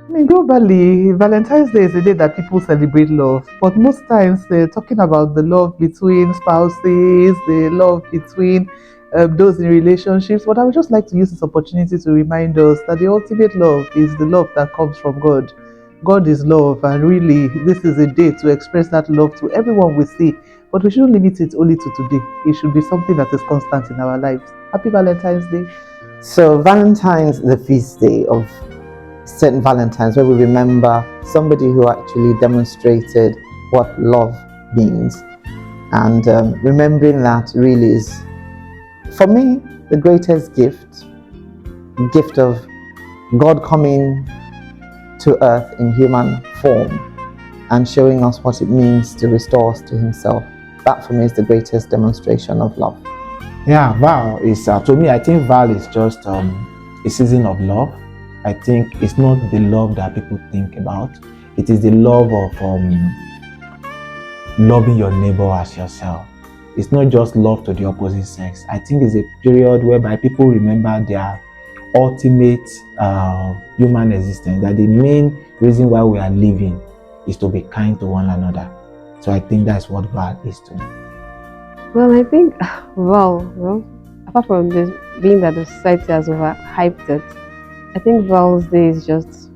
I mean, globally, Valentine's Day is a day that people celebrate love, but most times they're talking about the love between spouses, the love between those in relationships. But I would just like to use this opportunity to remind us that the ultimate love is the love that comes from God. God is love, and really, this is a day to express that love to everyone we see. But we shouldn't limit it only to today. It should be something that is constant in our lives. Happy Valentine's Day. So Valentine's, the feast day of Saint Valentine's, where we remember somebody who actually demonstrated what love means. And remembering that really is, for me, the greatest gift of God coming to earth in human form and showing us what it means to restore us to himself. That for me is the greatest demonstration of love. Yeah, Val is to me. I think Val is just a season of love. I think it's not the love that people think about. It is the love of loving your neighbor as yourself. It's not just love to the opposite sex. I think it's a period whereby people remember their ultimate human existence. That the main reason why we are living is to be kind to one another. So I think that's what Val is to me. Well, I think, well, apart from this being that the society has overhyped it, I think Val's Day is just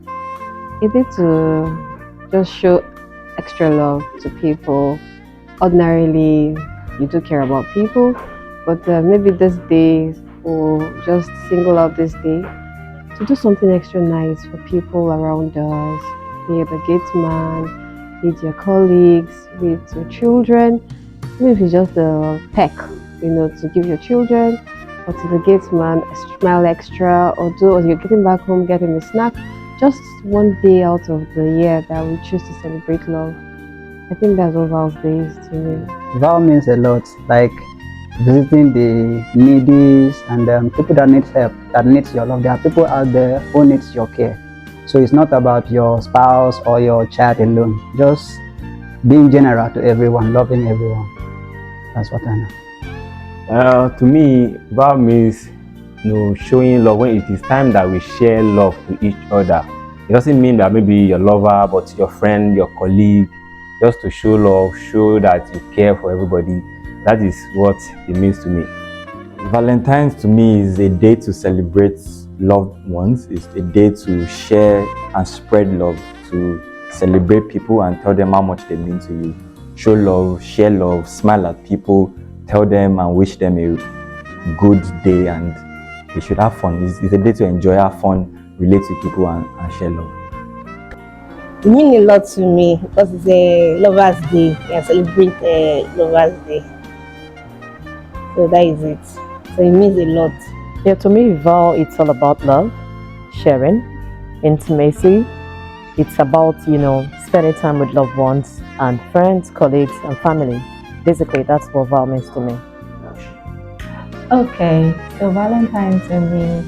a day to just show extra love to people. Ordinarily, you do care about people, but maybe this day or just single out this day to do something extra nice for people around us, be it the gate man, be it your colleagues, be it your children. Even if it's just a peck, to give your children, or to the gate man, a smile extra, or do as you're getting back home, getting a snack. Just one day out of the year that we choose to celebrate love. I think that's what Val's Day is to me. Val means a lot, like visiting the needy and people that need help, that needs your love. There are people out there who needs your care. So it's not about your spouse or your child alone. Just being general to everyone, loving everyone. That's what I know. To me, Val means showing love when it is time that we share love to each other. It doesn't mean that maybe your lover, but your friend, your colleague, just to show love, show that you care for everybody. That is what it means to me. Valentine's to me is a day to celebrate loved ones. It's a day to share and spread love, to celebrate people and tell them how much they mean to you. Show love, share love, smile at people, tell them and wish them a good day, and they should have fun. It's a day to enjoy, have fun, relate to people and share love. It means a lot to me because it's a Lover's Day. I celebrate Lover's Day. So that is it. So it means a lot. Yeah, to me, Val, it's all about love, sharing, intimacy. It's about, spending time with loved ones and friends, colleagues, and family. Basically, that's what Val means to me. Okay, so Valentine to me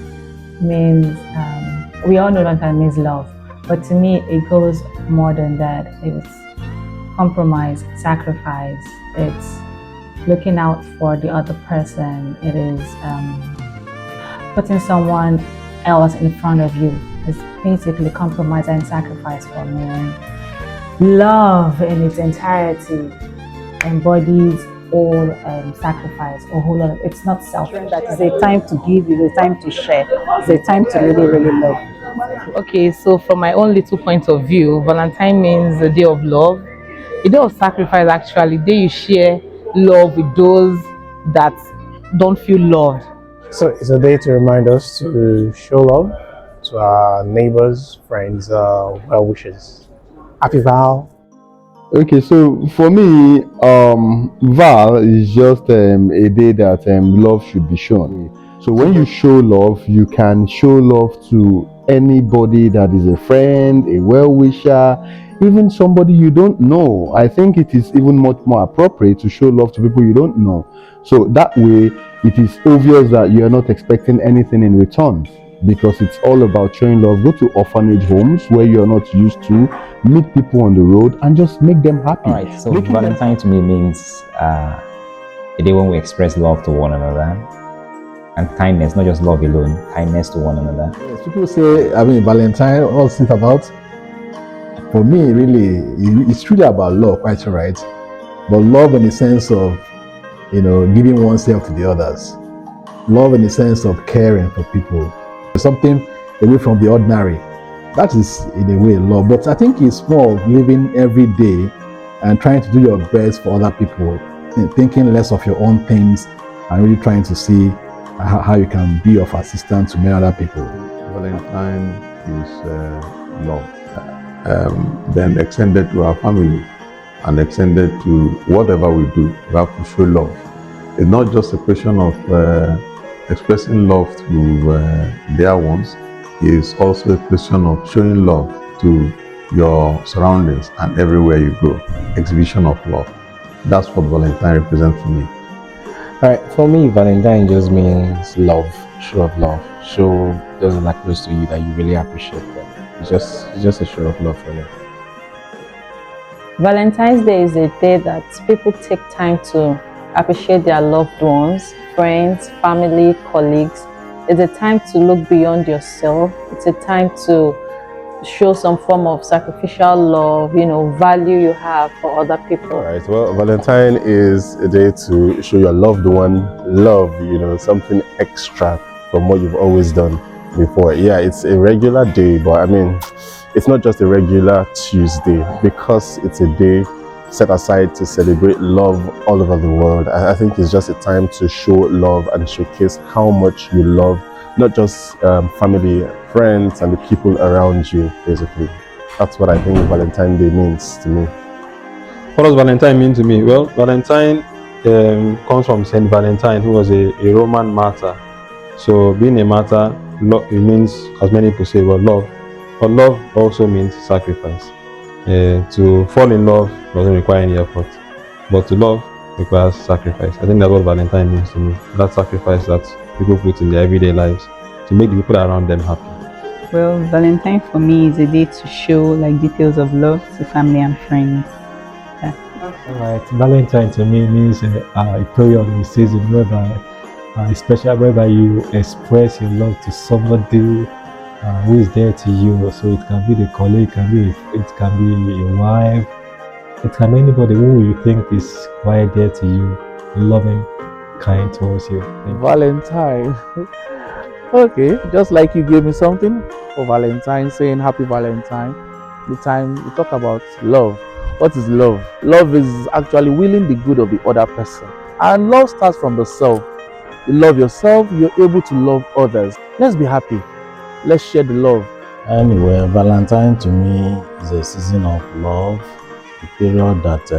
means, we all know Valentine means love, but to me it goes more than that. It's compromise, sacrifice, it's looking out for the other person, it is putting someone else in front of you. It's basically compromise and sacrifice for me. And love in its entirety embodies all sacrifice, a whole lot of, it's not selfish. That is a time to give, it's a time to share, it's a time to really, really love. Okay, so from my own little point of view, Valentine means a day of love, a day of sacrifice actually, a day you share love with those that don't feel loved. So it's a day to remind us to show love to our neighbors, friends, well wishers. Happy Val. Okay, so for me, Val is just a day that love should be shown. So when you show love, you can show love to anybody that is a friend, a well-wisher, even somebody you don't know. I think it is even much more appropriate to show love to people you don't know. So that way, it is obvious that you are not expecting anything in return, because it's all about showing love. Go to orphanage homes where you are not used to, meet people on the road and just make them happy. All right, so Valentine to me means a day when we express love to one another. and kindness, not just love alone, kindness to one another. Yes, people say, Valentine, what's it about? For me, really, it's really about love, quite right. But love in the sense of, giving oneself to the others. Love in the sense of caring for people. Something away from the ordinary. That is, in a way, love. But I think it's more of living every day and trying to do your best for other people, and thinking less of your own things and really trying to see how you can be of assistance to many other people. Valentine is love, then extended to our family and extended to whatever we do. We have to show love. It's not just a question of expressing love to their ones. It's also a question of showing love to your surroundings and everywhere you go. Exhibition of love. That's what Valentine represents for me. All right, for me, Valentine just means love, show of love, show those that are close to you that you really appreciate them. It's just a show of love for me. Valentine's Day is a day that people take time to appreciate their loved ones, friends, family, colleagues. It's a time to look beyond yourself. It's a time to show some form of sacrificial love, value you have for other people. All right, well, Valentine is a day to show your loved one love, something extra from what you've always done before. Yeah, it's a regular day, but it's not just a regular Tuesday, because it's a day set aside to celebrate love all over the world. I think it's just a time to show love and showcase how much you love not just family, friends, and the people around you, basically. That's what I think Valentine's Day means to me. What does Valentine mean to me? Well, Valentine comes from Saint Valentine, who was a Roman martyr. So being a martyr, it means, as many people say, love. But love also means sacrifice. To fall in love doesn't require any effort, but to love requires sacrifice. I think that's what Valentine means to me. That sacrifice that people put in their everyday lives to make the people around them happy. Well, Valentine for me is a day to show details of love to family and friends. Alright, Valentine to me means a period in the season especially whereby you express your love to somebody who is there to you. So it can be the colleague, it can be your wife, it can be anybody who you think is quite there to you, loving, kind towards you. Valentine. Okay, just like you gave me something for Valentine, saying happy Valentine. The time we talk about love. What is love? Love is actually willing the good of the other person. And love starts from the self. You love yourself, you're able to love others. Let's be happy. Let's share the love. Anyway, Valentine to me is a season of love, a period that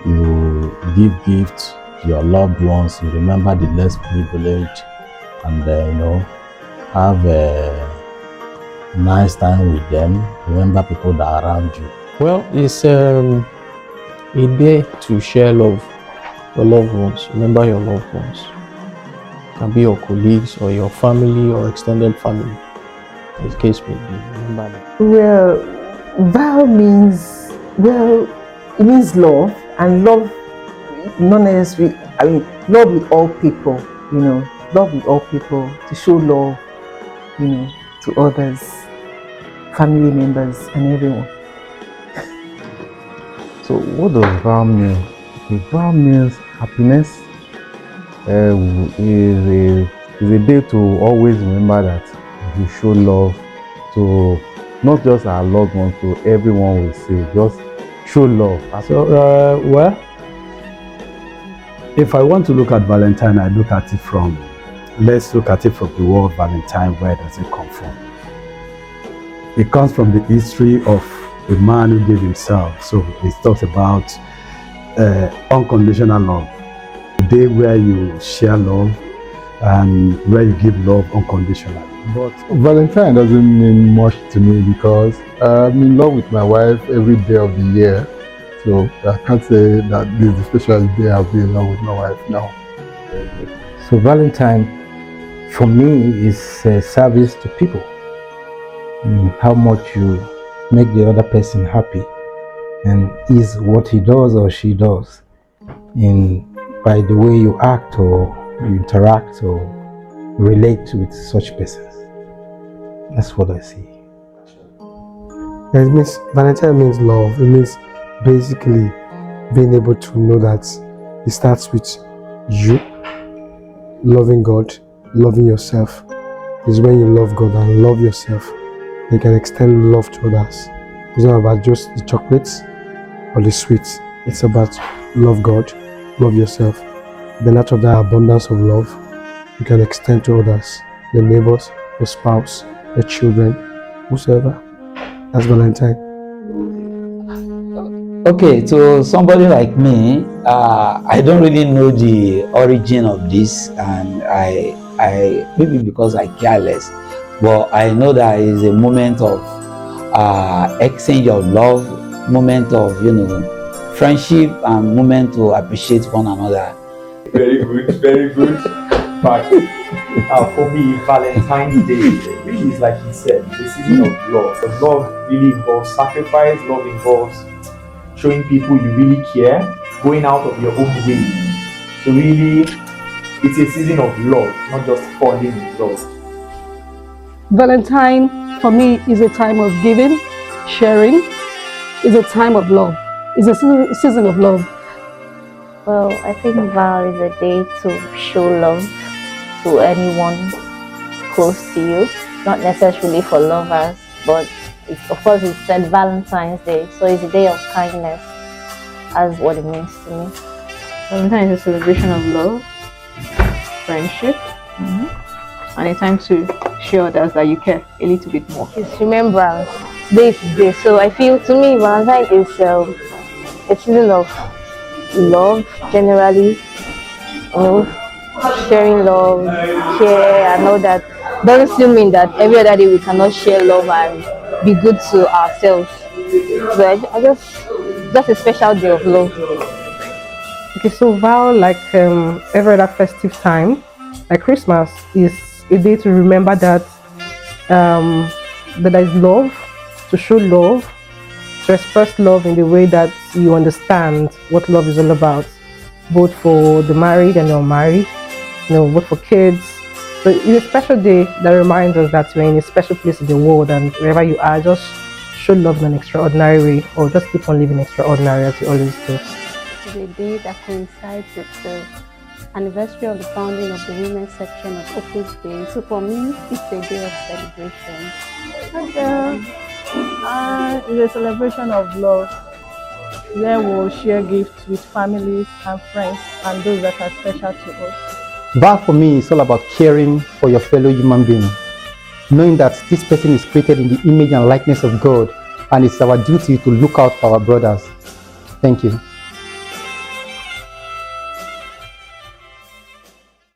you give gifts to your loved ones, you remember the less privileged, and have a nice time with them, remember people that are around you. Well, it's a day to share love, your loved ones, remember your loved ones. It can be your colleagues or your family or extended family, as the case may be, remember them. Well, Val means, it means love, and love, not necessarily, love with all people, love with all people, to show love, to others, family members, and everyone. So what does Val mean? Val means happiness. Is a day to always remember that you show love to not just our loved ones, to everyone we see. Just show love. So, if I want to look at Valentine, let's look at it from the word Valentine. Where does it come from? It comes from the history of a man who gave himself. So it talks about unconditional love. A day where you share love and where you give love unconditionally. But Valentine doesn't mean much to me because I'm in love with my wife every day of the year. So I can't say that this is the special day I'll be in love with my wife now. So Valentine, for me, is a service to people. How much you make the other person happy, and is what he does or she does, by the way you act or you interact or relate with such persons. That's what I see. It means Valentine means love. It means basically being able to know that it starts with you loving God, loving yourself. Is when you love God and love yourself, you can extend love to others. It's not about just the chocolates or the sweets. It's about love God, love yourself. Then out of that abundance of love, you can extend to others, your neighbors, your spouse, your children, whosoever. That's Valentine. Okay, to somebody like me, I don't really know the origin of this, and I maybe because I care less, but I know that is a moment of exchange of love, moment of friendship, and moment to appreciate one another. Very good, very good. But for me, Valentine's Day really is like he said, the season of love. But love really involves sacrifice. Love involves showing people you really care, going out of your own way. So really, it's a season of love, not just falling in love. Valentine for me is a time of giving, sharing. It's a time of love. It's a season of love. Well, I think Val is a day to show love to anyone close to you, not necessarily for lovers, but of course it's St. Valentine's Day, so it's a day of kindness. That's what it means to me. Valentine is a celebration of love, friendship, and a time to show others that you care a little bit more. It's remembrance. Day. So I feel to me Valentine is a season of love generally. Sharing love, care and all that. Doesn't still mean that every other day we cannot share love and be good to ourselves. So I just a special day of love. Okay, so Val, like every other festive time, like Christmas, is a day to remember that that there is love, to show love, to express love in the way that you understand what love is all about, both for the married and the unmarried, both for kids. So it's a special day that reminds us that we're in a special place in the world, and wherever you are, just show love in an extraordinary way, or just keep on living extraordinary as you always do. It's a day that coincides with the anniversary of the founding of the women's section of Opus Day. So for me, it's a day of celebration. It's a celebration of love, where we'll share gifts with families and friends and those that are special to us. Val for me is all about caring for your fellow human being, knowing that this person is created in the image and likeness of God, and it's our duty to look out for our brothers. Thank you.